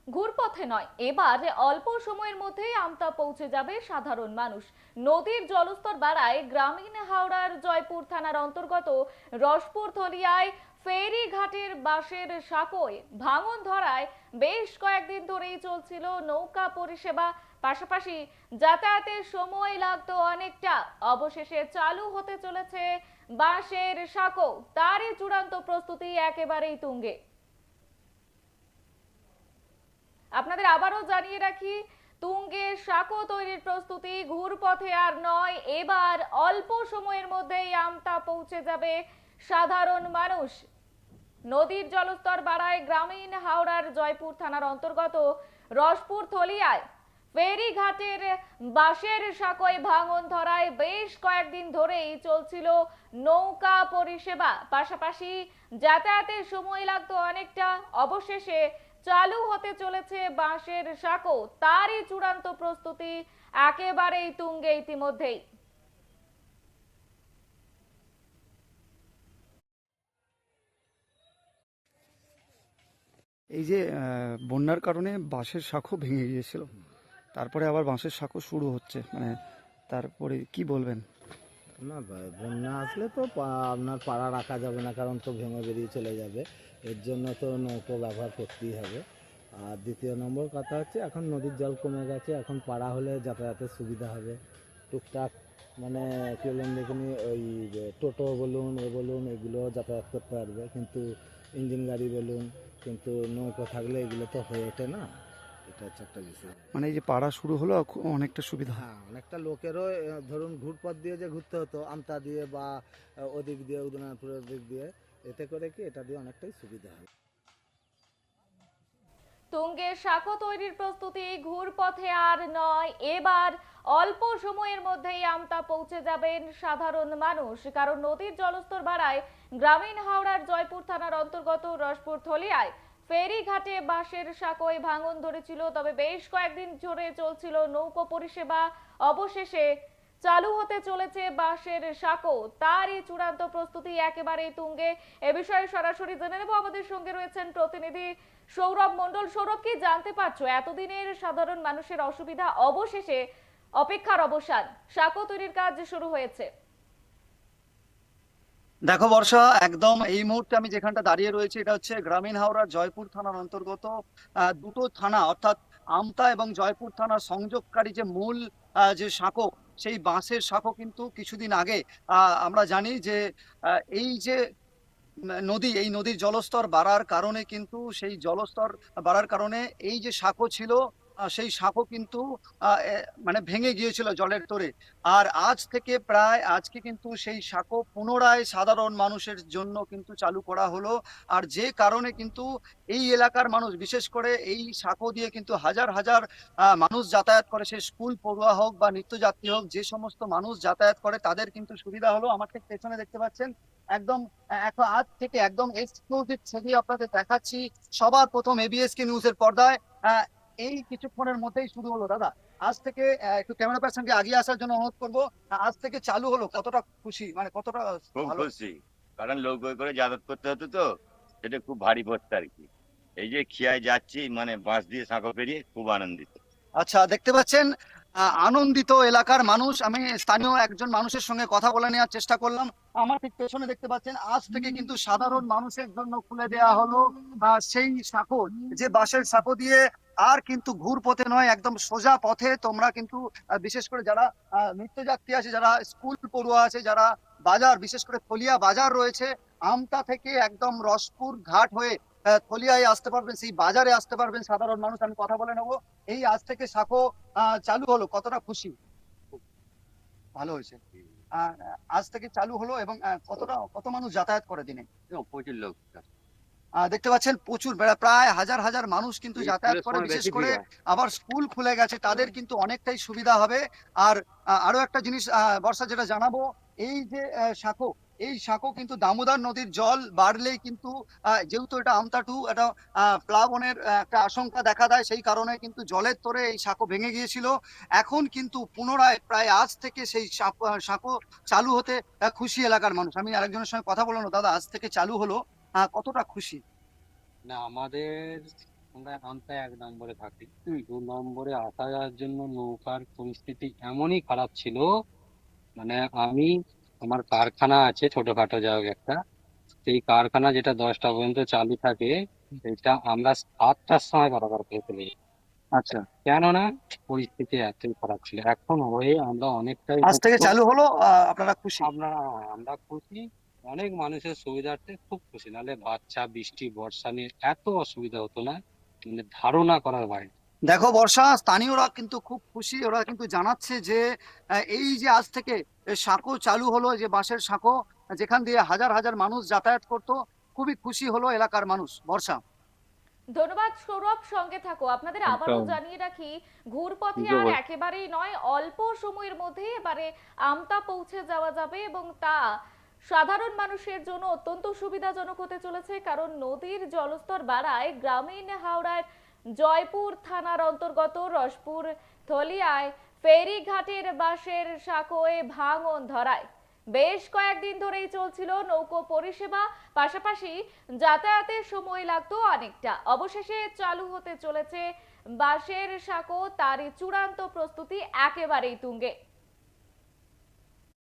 ঘুরপথে নয়, এবার অল্প সময়ের মধ্যেই আমতা পৌঁছে যাবে সাধারণ মানুষ। নদীর জলস্তর বাড়ায় গ্রামীণ হাওড়ার জয়পুর থানার অন্তর্গত রসপুর থলিয়ায় ফেরিঘাটের বাঁশের সাঁকোয় ভাঙন ধরায় বেশ কয়েকদিন ধরেই চলছিল নৌকা পরিষেবা। পাশাপাশি যাতায়াতের সময় লাগতো অনেকটা। অবশেষে চালু হতে চলেছে বাঁশের সাঁকো, তারই চূড়ান্ত প্রস্তুতি একেবারেই তুঙ্গে। আপনাদের আবারও জানিয়ে রাখি, তুঙ্গে সাঁকো তৈরির প্রস্তুতি। ঘুরপথে আর নয়, এবার অল্প সময়ের মধ্যেই আমতা পৌঁছে যাবে সাধারণ মানুষ। নদীর জলস্তর বাড়ায় গ্রামীণ হাওড়ার জয়পুর থানার অন্তর্গত রসপুর থলিয়ায় ফেরিঘাটের বাঁশের সাঁকোয় ভাঙন ধরায় বেশ কয়েকদিন ধরেই চলছিল নৌকা পরিষেবা। পাশাপাশি যাতায়াতের সময় লাগতো অনেকটা। অবশেষে চালু হতে চলেছে বাঁশের সাঁকো, তারই চূড়ান্ত প্রস্তুতি একেবারেই তুঙ্গে ইতিমধ্যেই। এই যে বন্যার কারণে বাঁশের শাঁখো ভেঙে গিয়েছিল, তারপরে আবার বাঁশের শাঁখো শুরু হচ্ছে, তারপরে কি বলবেন? না ভাই, বন্যা আসলে তো আপনার পাড়া রাখা যাবে না, কারণ তো ভেঙে বেরিয়ে চলে যাবে। এর জন্য তো নৌকো ব্যবহার করতেই হবে। আর দ্বিতীয় নম্বর কথা হচ্ছে, এখন নদীর জল কমে গেছে, এখন পাড়া হলে যাতায়াতের সুবিধা হবে। টুকটাক মানে কী বলুন দেখিনি, ওই যে টোটো বলুন বলুন এগুলো যাতায়াত করতে পারবে, কিন্তু ইঞ্জিন গাড়ি বলুন, কিন্তু নৌকো থাকলে এগুলো তো হয়ে ওঠে না। এটা হচ্ছে একটা বিষয়। এই যে পাড়া শুরু হলো, অনেকটা সুবিধা। হ্যাঁ, অনেকটা লোকেরও ধরুন ঘুরপথ দিয়ে যে ঘুরতে হতো আমতা দিয়ে বা ওদিক দিয়ে উদয়নাথপুরের দিক দিয়ে, এতে করে কি এটা দিয়ে অনেকটাই সুবিধা হয়। তুঙ্গে সাঁকো তৈরির প্রস্তুতি। ঘুরপথে আর নয়, এবার অল্প সময়ের মধ্যেই আমতা পৌঁছে যাবেন সাধারণ মানুষ। কারণ নদীর জলস্তর বাড়ায় গ্রামীণ হাওড়ার জয়পুর থানার অন্তর্গত রসপুর থলিয়ায় ফেরিঘাটে বাঁশের সাঁকোয় ভাঙন ধরেছিল। তবে বেশ কয়েকদিন ধরে চলছিল নৌকো পরিষেবা। অবশেষে চালু হতে চলেছে বাঁশের সাঁকো, তারই চূড়ান্ত প্রস্তুতি একেবারেই তুঙ্গে। এ বিষয়ে সরাসরি জেনে নেব, আমাদের সঙ্গে রয়েছেন প্রতিনিধি সৌরভ মণ্ডল। সৌরভ, কি জানতে পারছো? এতদিনের সাধারণ মানুষের অসুবিধা অবশেষে অপেক্ষার অবসান, সাঁকো তৈরির কাজ শুরু হয়েছে। দেখো বর্ষা, একদম এই মুহূর্তে আমি যেখানটা দাঁড়িয়ে রয়েছে, এটা হচ্ছে গ্রামীণ হাওড়ার জয়পুর থানার অন্তর্গত দুটো থানা, অর্থাৎ আমতা এবং জয়পুর থানার সংযোগকারী যে মূল যে সাঁকো, সেই বাঁশের সাঁকো কিন্তু কিছুদিন আগে আমরা জানি যে এই যে নদী, এই নদীর জলস্তর বাড়ার কারণে কিন্তু সেই জলস্তর বাড়ার কারণে এই যে সাঁকো ছিল, সেই সাঁকো কিন্তু ভেঙে গিয়েছিল জলের তোড়ে। আর আজকে কিন্তু সেই সাঁকো পুনরায় সাধারণ মানুষের জন্য কিন্তু চালু করা হলো। আর যে কারণে কিন্তু এই এলাকার মানুষ, বিশেষ করে এই সাঁকো দিয়ে কিন্তু হাজার হাজার মানুষ যাতায়াত করে, সে স্কুল পড়ুয়া হোক বা নিত্যযাত্রী হোক, যে সমস্ত মানুষ যাতায়াত করে তাদের কিন্তু সুবিধা হলো। আমার ঠিক পেছনে দেখতে পাচ্ছেন, একদম এখন আজ থেকে একদম এক্সক্লুসিভ ছবি আপনাদের দেখাচ্ছি সবার প্রথম এবিএসকে নিউজের পর্দায়। এই কিছুক্ষণের মধ্যেই শুরু হলো দাদা। আজ থেকে একটু ক্যামেরা পার্সনকে আগিয়ে আসার জন্য অনুরোধ করবো। আজ থেকে চালু হলো, কতটা খুশি, কতটা খুব ভালো? খুশি, কারণ লোক করে যাতায়াত করতে হতো তো, এটা খুব ভারী পড়তো আর কি। এই যে খিয়ায় যাচ্ছি, বাঁশ দিয়ে সাঁকো পেরিয়ে খুব আনন্দিত। আচ্ছা, দেখতে পাচ্ছেন আনন্দিত এলাকার মানুষ। আমি স্থানীয় একজন মানুষের সঙ্গে কথা বলে নেওয়ার চেষ্টা করলাম। আমার ঠিক পেছনে দেখতে পাচ্ছেন, আজ থেকে কিন্তু সাধারণ মানুষের জন্য খুলে দেওয়া হলো সেই সাঁকো, যে বাঁশের সাঁকো দিয়ে আর কিন্তু ঘুর পথে নয়, একদম সোজা পথে তোমরা কিন্তু বিশেষ করে যারা নিত্যযাত্রী আছে, যারা স্কুল পড়ুয়া আছে, যারা বাজার, বিশেষ করে থলিয়া বাজার রয়েছে, আমতা থেকে একদম রসপুর ঘাট হয়ে থলিয়ায় আসতে পারবেন, সেই বাজারে আসতে পারবেন সাধারণ মানুষ। আমি কথা বলে নেবো। এই আজ থেকে সাঁকো চালু হলো, কতটা খুশি? ভালো হয়েছে। আহ, আজ থেকে চালু হলো এবং কত মানুষ যাতায়াত করে দিনে? প্রচুর লোক, দেখতে পাচ্ছেন প্রচুর, প্রায় হাজার হাজার মানুষ কিন্তু যাতায়াত স্কুলের করে। সময় বিশেষ বেশি করে ভিড় হয়। আবার স্কুল খুলে গেছে, তাদের কিন্তু অনেকটাই সুবিধা হবে। আর আরো একটা জিনিস বর্ষা, যেটা জানাবো, এই যে সাঁকো, এই সাঁকো কিন্তু দামোদর নদীর জল বাড়লেই কিন্তু যেহেতু এটা আমতা টু, এটা প্লাবনের একটা আশঙ্কা দেখা দেয়, সেই কারণে কিন্তু জলের তোড়ে এই সাঁকো ভেঙে গিয়েছিল। এখন কিন্তু পুনরায় প্রায় আজ থেকে সেই সাঁকো চালু হতে খুশি এলাকার মানুষ। আমি আরেকজনের সঙ্গে কথা বললাম। দাদা, আজ থেকে চালু হলো, কতটা খুশি? না, আমাদের আমরা আমতায় 1 নম্বরে থাকি। 2 নম্বরে আসা যাওয়ার জন্য নৌকার পরিস্থিতি এমনই খারাপ ছিল, মানে আমার কারখানা আছে ছোটখাটো যা হোক একটা। সেই কারখানা যেটা 10টা পর্যন্ত চালু থাকে, সেটা আমরা 7টার সময় বরাবর করে ফেলি। আচ্ছা, কেননা পরিস্থিতি এতই খারাপ ছিল। এখন হয়ে আমরা অনেকটাই আজ থেকে মুক্ত। চালু হলো, আপনারা খুশি? আমরা খুশি, অনেক মানুষের সুবিধার্থে খুব খুশি। নাহলে বাচ্চা বৃষ্টি বর্ষা নিয়ে এত অসুবিধা হতো না, মানে ধারণা করার বাইরে। দেখো বর্ষা, স্থানীয়রা কিন্তু খুব খুশি। ওরা কিন্তু জানাচ্ছে যে এই যে আজ থেকে সাঁকো চালু হলো, যে বাঁশের সাঁকো, যেখান দিয়ে হাজার হাজার মানুষ যাতায়াত করতো, খুবই খুশি হলো এলাকার মানুষ। বর্ষা, ধন্যবাদ সৌরভ, সঙ্গে থাকো। আপনাদের আবারও একদম। জানিয়ে রাখি, ঘুরপথে ঠিকই আর বল- একেবারেই নয়, অল্প সময়ের মধ্যেই এবারে আমতা পৌঁছে যাওয়া যাবে এবং তা সাধারণ মানুষের জন্য অত্যন্ত সুবিধাজনক হতে চলেছে। কারণ নদীর জলস্তর বাড়ায় গ্রামীণ হাওড়ার জয়পুর থানার অন্তর্গত রসপুর থলিয়ায় ফেরিঘাটের বাঁশের সাঁকোয় ভাঙন ধরায়। বেশ কয়েকদিন ধরেই চলছিল নৌকো পরিষেবা, পাশাপাশি যাতায়াতের সময় লাগতো অনেকটা। অবশেষে চালু হতে চলেছে বাঁশের সাঁকো, তারই চূড়ান্ত প্রস্তুতি একেবারেই তুঙ্গে।